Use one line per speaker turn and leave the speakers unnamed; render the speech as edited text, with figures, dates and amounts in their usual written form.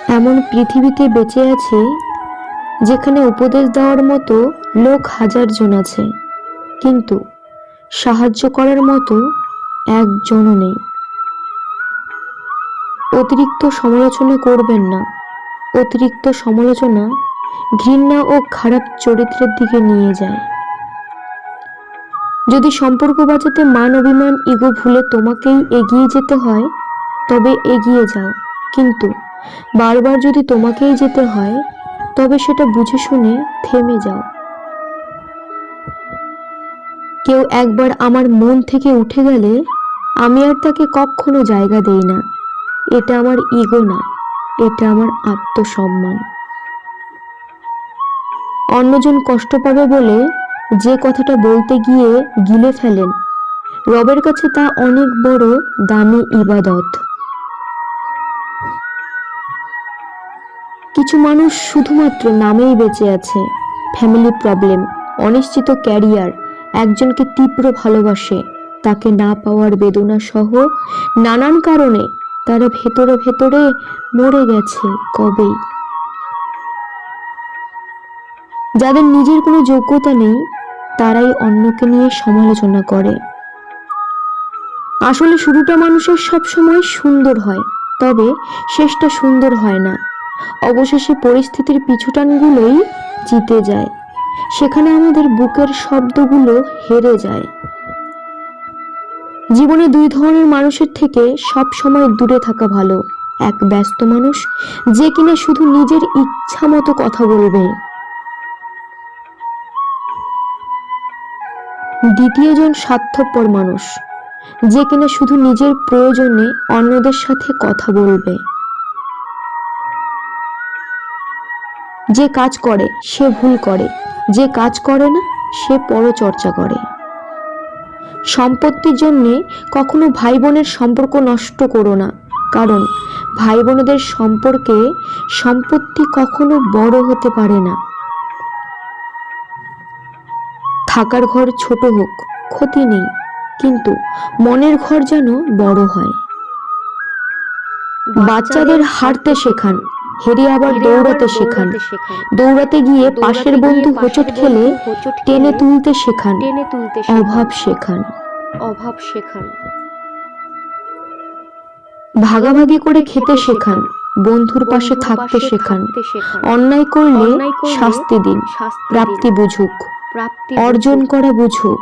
এমন পৃথিবীতে বেঁচে আছি যেখানে উপদেশ দেওয়ার মতো লোক হাজার জন আছে, কিন্তু সাহায্য করার মতো একজনও নেই। অতিরিক্ত সমালোচনা করবেন না। অতিরিক্ত সমালোচনা ঘৃণা ও খারাপ চরিত্রের দিকে নিয়ে যায়। যদি সম্পর্ক বাঁচাতে মান অভিমান ইগো ভুলে তোমাকেই এগিয়ে যেতে হয় তবে এগিয়ে যাও, কিন্তু বারবার যদি তোমাকেই যেতে হয় তবে সেটা বুঝে শুনে থেমে যাও। কেউ একবার আমার মন থেকে উঠে গেলে আমি আর তাকে কখনো জায়গা দেই না। এটা আমার ইগো না, এটা আমার আত্মসম্মান। অন্যজন কষ্ট পাবে বলে যে কথাটা বলতে গিয়ে গিলে ফেলেন, রবের কাছে তা অনেক বড় দামি ইবাদত। কিছু মানুষ শুধুমাত্র নামেই বেঁচে আছে। ফ্যামিলি প্রবলেম, অনিশ্চিত ক্যারিয়ার, একজনকে তীব্র ভালোবাসে, তাকে না পাওয়ার বেদনা সহ নানান কারণে তারা ভেতরে ভেতরে মরে গেছে কবেই। যাদের নিজের কোনো যোগ্যতা নেই তারাই অন্যকে নিয়ে সমালোচনা করে। আসলে শুরুটা মানুষের সব সময় সুন্দর হয়, তবে শেষটা সুন্দর হয় না। অবশেষে পরিস্থিতির পিছুটানগুলোই জিতে যায়, সেখানে আমাদের বুকের শব্দগুলো হেরে যায়। জীবনে দুই ধরনের মানুষের থেকে সব সময় দূরে থাকা ভালো। এক ব্যস্ত মানুষ যে কিনা শুধু নিজের ইচ্ছা মতো কথা বলবে। দ্বিতীয়জন স্বার্থপর মানুষ যে কিনা শুধু নিজের প্রয়োজনে অন্যদের সাথে কথা বলবে। যে কাজ করে সে ভুল করে, যে কাজ করে না সে পরচর্চা করে। সম্পত্তির জন্যে কখনো ভাই বোনের সম্পর্ক নষ্ট করো না, কারণ ভাই বোনদের সম্পর্কে সম্পত্তি কখনো বড় হতে পারে না। থাকার ঘর ছোট হোক ক্ষতি নেই, কিন্তু মনের ঘর যেন বড় হয়। বাচ্চাদের হাঁটতে শেখান, হেরে আবার দৌড়াতে শেখান। দৌড়াতে গিয়ে পাশের বন্ধু হোঁচট খেলে টেনে তুলতে শেখান। অভাব শেখান। ভাগাভাগি করে খেতে শেখান, বন্ধুর পাশে থাকতে শেখান। অন্যায় করলে শাস্তি দিন, প্রাপ্তি বুঝুক, অর্জন করা বুঝুক।